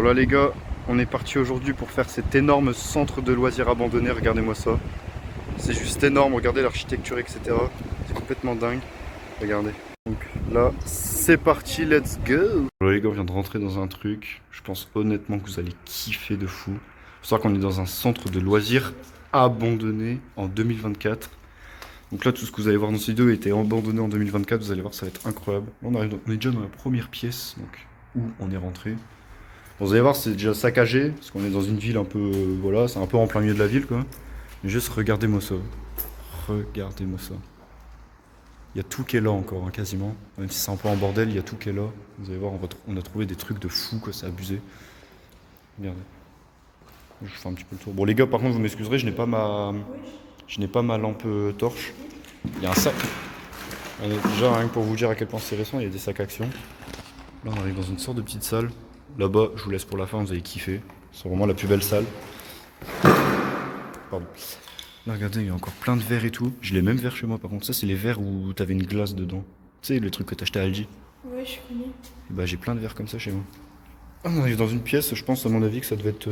Voilà les gars, on est parti aujourd'hui pour faire cet énorme centre de loisirs abandonné, regardez-moi ça. C'est juste énorme, regardez l'architecture, etc. C'est complètement dingue, regardez. Donc là, c'est parti, let's go. Voilà les gars, on vient de rentrer dans un truc, je pense honnêtement que vous allez kiffer de fou. Faut savoir qu'on est dans un centre de loisirs abandonné en 2024. Donc là, tout ce que vous allez voir dans cette vidéo a été abandonné en 2024, vous allez voir, ça va être incroyable. Là, on est déjà dans la première pièce, donc où on est rentré. Bon, vous allez voir, c'est déjà saccagé, parce qu'on est dans une ville un peu, voilà, c'est un peu en plein milieu de la ville, quoi. Mais juste regardez-moi ça. Regardez-moi ça. Il y a tout qui est là encore, hein, quasiment. Même si c'est un peu en bordel, il y a tout qui est là. Vous allez voir, on a trouvé des trucs de fou, quoi, c'est abusé. Regardez. Je fais un petit peu le tour. Bon, les gars, par contre, vous m'excuserez, je n'ai pas ma lampe torche. Il y a un sac. Déjà, rien que pour vous dire à quel point c'est récent, il y a des sacs actions. Là, on arrive dans une sorte de petite salle. Là-bas, je vous laisse pour la fin, vous allez kiffer. C'est vraiment la plus belle salle. Pardon. Là, regardez, il y a encore plein de verres et tout. J'ai les mêmes verres chez moi, par contre. Ça, c'est les verres où t'avais une glace dedans. Tu sais, le truc que t'achetais à Aldi. Ouais, je connais. Et bah, j'ai plein de verres comme ça chez moi. Ah, on arrive dans une pièce, je pense, à mon avis, que ça devait être...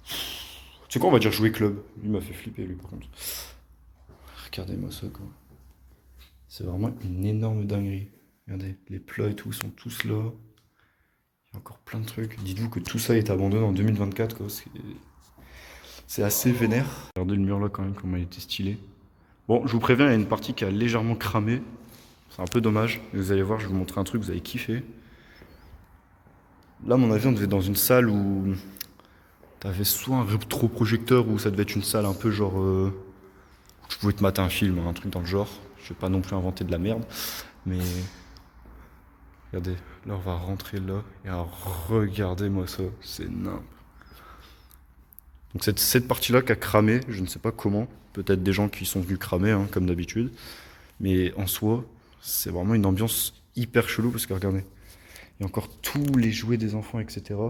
Tu sais quoi, on va dire jouer club. Lui m'a fait flipper, lui, par contre. Regardez-moi ça, quoi. C'est vraiment une énorme dinguerie. Regardez, les plats et tout sont tous là. Il y a encore plein de trucs. Dites-vous que tout ça est abandonné en 2024, quoi. C'est assez vénère. Regardez le mur là quand même, comment il était stylé. Bon, je vous préviens, il y a une partie qui a légèrement cramé. C'est un peu dommage. Mais vous allez voir, je vais vous montrer un truc, vous allez kiffer. Là, à mon avis, on devait être dans une salle où t'avais soit un rétroprojecteur ou ça devait être une salle un peu genre... où tu pouvais te mater un film, un truc dans le genre. Je vais pas non plus inventer de la merde. Mais... Regardez, là on va rentrer là et regardez-moi ça, c'est énorme. Donc cette partie-là qui a cramé, je ne sais pas comment, peut-être des gens qui sont venus cramer, hein, comme d'habitude. Mais en soi, c'est vraiment une ambiance hyper chelou parce que regardez, il y a encore tous les jouets des enfants, etc.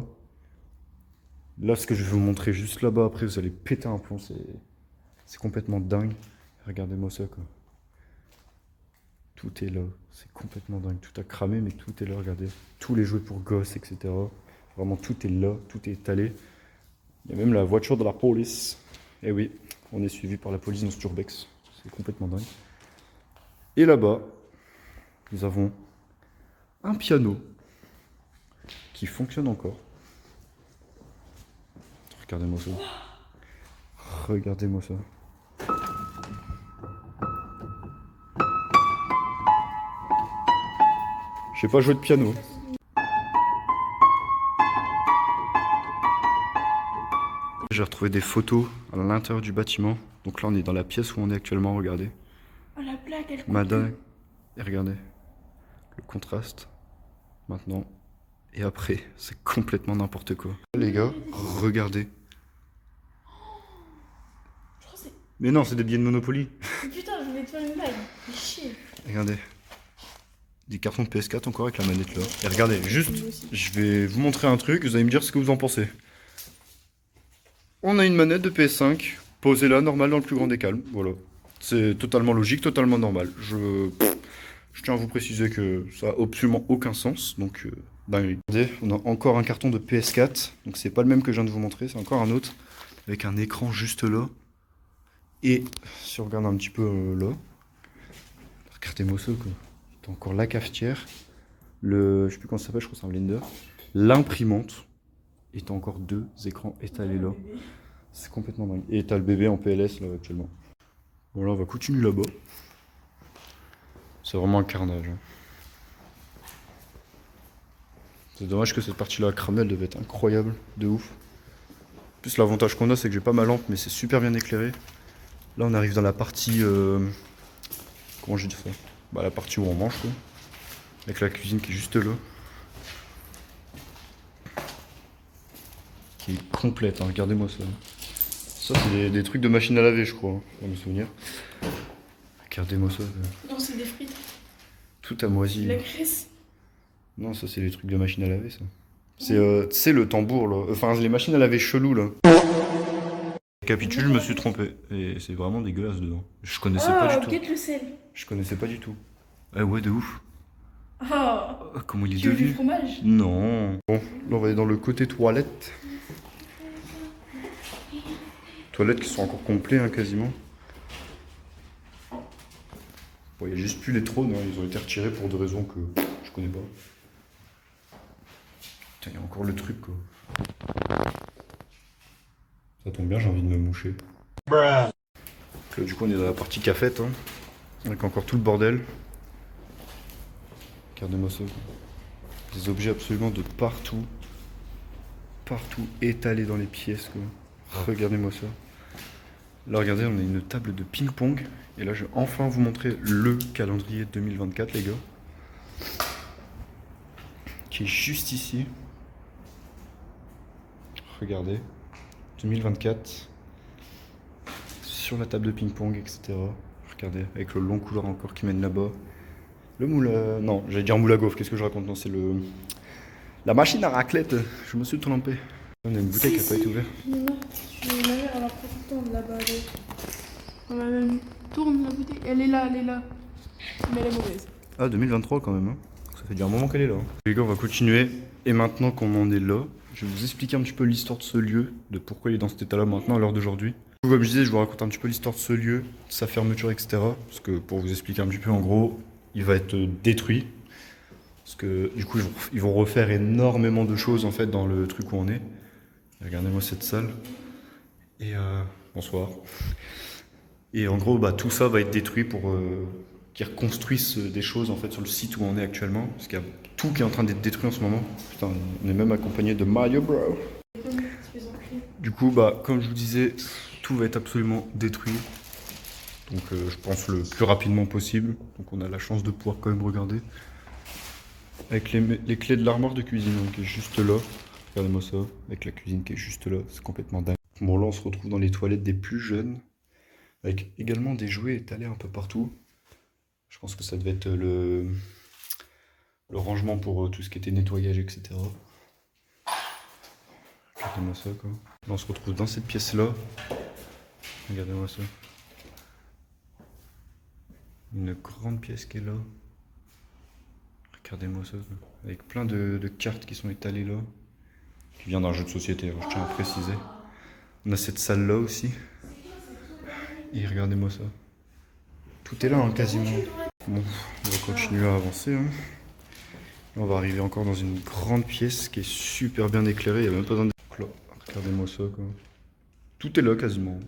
Là, ce que je vais vous montrer juste là-bas, après vous allez péter un plomb, c'est complètement dingue. Regardez-moi ça, quoi. Tout est là, c'est complètement dingue. Tout a cramé, mais tout est là, regardez. Tous les jouets pour gosses, etc. Vraiment, tout est là, tout est étalé. Il y a même la voiture de la police. Eh oui, on est suivi par la police dans ce Turbex. C'est complètement dingue. Et là-bas, nous avons un piano qui fonctionne encore. Regardez-moi ça. Regardez-moi ça. Je sais pas jouer de piano. J'ai retrouvé des photos à l'intérieur du bâtiment. Donc là, on est dans la pièce où on est actuellement, regardez. Oh, la plaque, elle coupe. Madame. Et regardez. Le contraste. Maintenant. Et après. C'est complètement n'importe quoi. Les gars, regardez. Je crois que c'est... Mais non, c'est des billets de Monopoly. Putain, je voulais te faire une blague. Fais chier. Regardez. Des cartons de PS4 encore avec la manette là. Et regardez, juste, je vais vous montrer un truc, vous allez me dire ce que vous en pensez. On a une manette de PS5, posée là, normale, dans le plus grand des calmes. Voilà. C'est totalement logique, totalement normal. Je tiens à vous préciser que ça a absolument aucun sens, donc dinguerie. Regardez, on a encore un carton de PS4, donc c'est pas le même que je viens de vous montrer, c'est encore un autre, avec un écran juste là. Et si on regarde un petit peu là, regardez-moi ça, quoi. Encore la cafetière, je sais plus comment ça s'appelle, je crois que c'est un blender, l'imprimante, et t'as encore deux écrans étalés là. C'est complètement dingue. Et t'as le bébé en PLS là actuellement. Bon là on va continuer là-bas. C'est vraiment un carnage. Hein. C'est dommage que cette partie-là à cramer, elle devait être incroyable, de ouf. En plus l'avantage qu'on a c'est que j'ai pas ma lampe mais c'est super bien éclairé. Là on arrive dans la partie... Comment je dis ça? Bah la partie où on mange quoi. Avec la cuisine qui est juste là. Qui est complète, hein. Regardez-moi ça. Ça c'est des trucs de machine à laver je crois, hein, dans mes souvenirs. Regardez-moi ça. Non, c'est des frites. Tout a moisi. La graisse. Non ça c'est des trucs de machine à laver ça. C'est le tambour là. Enfin les machines à laver chelou là. Capitule, je me suis trompé. Et c'est vraiment dégueulasse dedans. Je connaissais pas du tout. Guette le sel. Je connaissais pas du tout. Ah ouais de ouf. Ah, Oh, comment il est tu veux du devenu? fromage? Non. Bon, là on va aller dans le côté toilette. Toilettes qui sont encore complets hein, quasiment. Bon, il n'y a juste plus les trônes, hein. Ils ont été retirés pour des raisons que je connais pas. Putain, il y a encore le truc quoi. Ça tombe bien, j'ai envie de me moucher. Là, du coup, on est dans la partie cafette, hein, avec encore tout le bordel. Regardez-moi ça. Des objets absolument de partout. Partout étalés dans les pièces. Quoi. Regardez-moi ça. Là, regardez, on a une table de ping-pong. Et là, je vais enfin vous montrer le calendrier 2024, les gars. Qui est juste ici. Regardez. 2024. Sur la table de ping-pong, etc. Regardez, avec le long couloir encore qui mène là-bas. Le moule à... Non, j'allais dire moule à gaufre, qu'est-ce que je raconte? Non, c'est le... La machine à raclette. Je me suis trompé. On a une bouteille qui n'a pas été ouverte. Non, ma mère, elle a pris tout le temps là-bas. On va même tourne la bouteille. Elle est là. Mais elle est mauvaise. Ah, 2023 quand même. Hein. Ça fait déjà un moment qu'elle est là. Les gars, on va continuer. Et maintenant qu'on en est là, je vais vous expliquer un petit peu l'histoire de ce lieu, de pourquoi il est dans cet état-là maintenant, à l'heure d'aujourd'hui. Comme je disais, je vous raconte un petit peu l'histoire de ce lieu, de sa fermeture, etc. Parce que pour vous expliquer un petit peu, en gros, il va être détruit. Parce que du coup, ils vont refaire énormément de choses en fait dans le truc où on est. Regardez-moi cette salle. Et bonsoir. Et en gros, bah, tout ça va être détruit pour qu'ils reconstruisent des choses en fait sur le site où on est actuellement. Parce qu'il y a tout qui est en train d'être détruit en ce moment. Putain, on est même accompagné de Mario Bro. Du coup, bah, comme je vous disais, tout va être absolument détruit. Donc je pense le plus rapidement possible. Donc on a la chance de pouvoir quand même regarder. Avec les clés de l'armoire de cuisine hein, qui est juste là. Regardez-moi ça. Avec la cuisine qui est juste là. C'est complètement dingue. Bon là on se retrouve dans les toilettes des plus jeunes. Avec également des jouets étalés un peu partout. Je pense que ça devait être le rangement pour tout ce qui était nettoyage, etc. Regardez-moi ça quoi. Là on se retrouve dans cette pièce là. Regardez-moi ça. Une grande pièce qui est là. Regardez-moi ça. Avec plein de cartes qui sont étalées là. Qui vient d'un jeu de société, je tiens à préciser. On a cette salle là aussi. Et regardez-moi ça. Tout est là hein, quasiment. Bon, on va continuer à avancer. Hein. On va arriver encore dans une grande pièce qui est super bien éclairée. Il n'y a même pas besoin de... Regardez-moi ça quoi. Tout est là quasiment.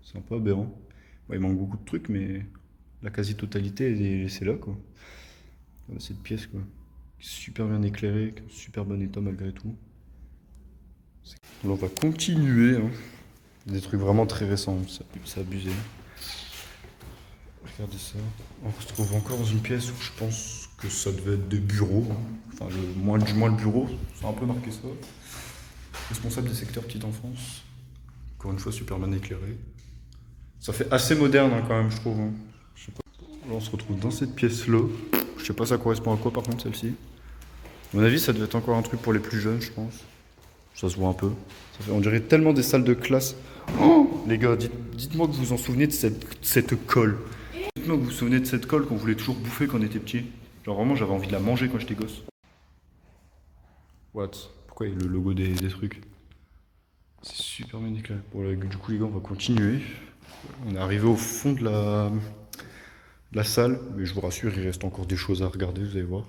C'est un peu aberrant. Bon, il manque beaucoup de trucs mais la quasi-totalité c'est là quoi. On a cette pièce quoi. Super bien éclairée, super bon état malgré tout. Là, on va continuer. Hein. Des trucs vraiment très récents, c'est abusé. Regardez ça. On se retrouve encore dans une pièce où je pense que ça devait être des bureaux. Hein. Enfin, du moins le bureau, c'est un peu marqué ça. Responsable des secteurs petite enfance. Encore une fois, super bien éclairé. Ça fait assez moderne hein, quand même, je trouve. Hein. Je sais pas. Là, on se retrouve dans cette pièce-là. Je sais pas ça correspond à quoi par contre celle-ci. À mon avis, ça devait être encore un truc pour les plus jeunes, je pense. Ça se voit un peu. On dirait tellement des salles de classe. Oh les gars, dites-moi que vous vous en souvenez de cette colle. Dites-moi que vous vous souvenez de cette colle qu'on voulait toujours bouffer quand on était petit. Genre vraiment, j'avais envie de la manger quand j'étais gosse. What? Pourquoi il y a le logo des trucs? C'est super magnifique là. Bon, là, du coup, les gars, on va continuer. On est arrivé au fond de la salle. Mais je vous rassure, il reste encore des choses à regarder, vous allez voir.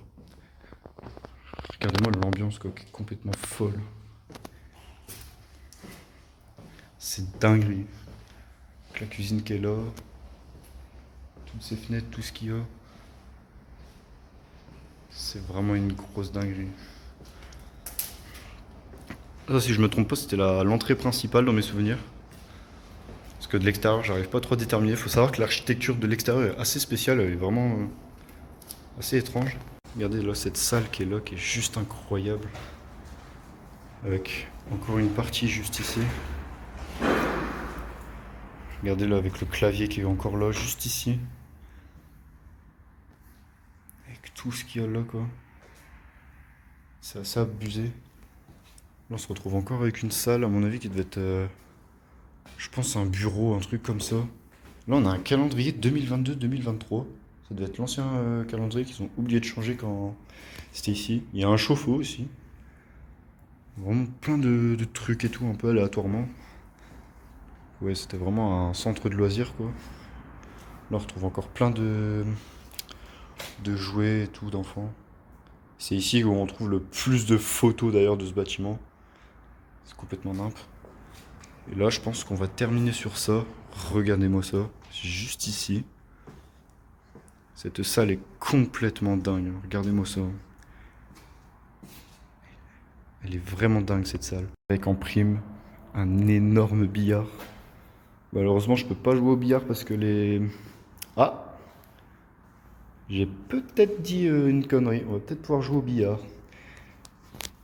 Regardez-moi l'ambiance quoi, qui est complètement folle. C'est dinguerie. La cuisine qui est là. Toutes ces fenêtres, tout ce qu'il y a. C'est vraiment une grosse dinguerie. Ça, si je me trompe pas, c'était l'entrée principale dans mes souvenirs. Parce que de l'extérieur, j'arrive pas trop à déterminer. Il faut savoir que l'architecture de l'extérieur est assez spéciale. Elle est vraiment assez étrange. Regardez là cette salle qui est là, qui est juste incroyable. Avec encore une partie juste ici. Regardez là avec le clavier qui est encore là, juste ici. Avec tout ce qu'il y a là quoi. C'est assez abusé. Là on se retrouve encore avec une salle à mon avis qui devait être... je pense un bureau, un truc comme ça. Là on a un calendrier 2022-2023. Ça devait être l'ancien calendrier qu'ils ont oublié de changer quand c'était ici. Il y a un chauffe-eau aussi. Vraiment plein de trucs et tout, un peu aléatoirement. Ouais, c'était vraiment un centre de loisirs, quoi. Là, on retrouve encore plein de jouets et tout, d'enfants. C'est ici où on trouve le plus de photos d'ailleurs de ce bâtiment. C'est complètement nimp. Et là, je pense qu'on va terminer sur ça. Regardez-moi ça. C'est juste ici. Cette salle est complètement dingue. Regardez-moi ça. Elle est vraiment dingue cette salle. Avec en prime un énorme billard. Malheureusement, je peux pas jouer au billard parce que les... Ah! J'ai peut-être dit une connerie. On va peut-être pouvoir jouer au billard.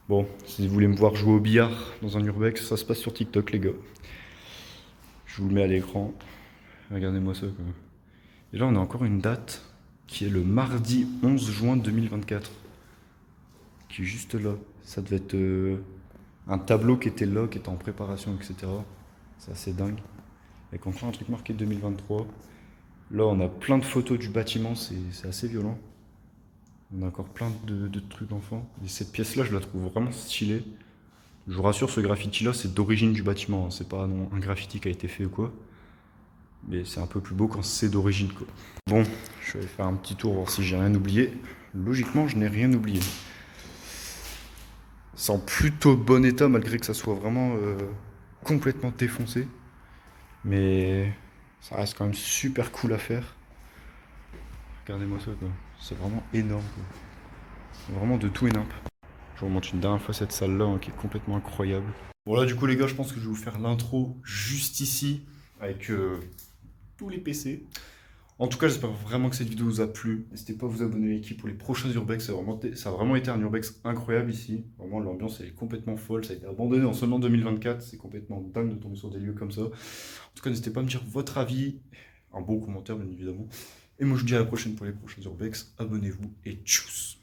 Bon, si vous voulez me voir jouer au billard dans un urbex, ça se passe sur TikTok, les gars. Je vous le mets à l'écran. Regardez-moi ça, quoi. Et là, on a encore une date qui est le mardi 11 juin 2024. Qui est juste là. Ça devait être un tableau qui était là, qui était en préparation, etc. C'est assez dingue. Avec encore un truc marqué 2023. Là, on a plein de photos du bâtiment, c'est assez violent. On a encore plein de trucs d'enfants. Et cette pièce-là, je la trouve vraiment stylée. Je vous rassure, ce graffiti-là, c'est d'origine du bâtiment. C'est pas un graffiti qui a été fait ou quoi. Mais c'est un peu plus beau quand c'est d'origine, quoi. Bon, je vais aller faire un petit tour, voir si j'ai rien oublié. Logiquement, je n'ai rien oublié. C'est en plutôt bon état, malgré que ça soit vraiment complètement défoncé. Mais ça reste quand même super cool à faire. Regardez-moi ça, quoi. C'est vraiment énorme, quoi. Vraiment de tout et n'importe. Je vous remontre une dernière fois cette salle-là, hein, qui est complètement incroyable. Bon là, du coup, les gars, je pense que je vais vous faire l'intro juste ici, avec tous les PC. En tout cas, j'espère vraiment que cette vidéo vous a plu. N'hésitez pas à vous abonner à l'équipe pour les prochains urbex. Ça a vraiment été un urbex incroyable ici. Vraiment, l'ambiance est complètement folle. Ça a été abandonné en seulement 2024. C'est complètement dingue de tomber sur des lieux comme ça. En tout cas, n'hésitez pas à me dire votre avis. Un bon commentaire, bien évidemment. Et moi, je vous dis à la prochaine pour les prochains urbex. Abonnez-vous et tchuss!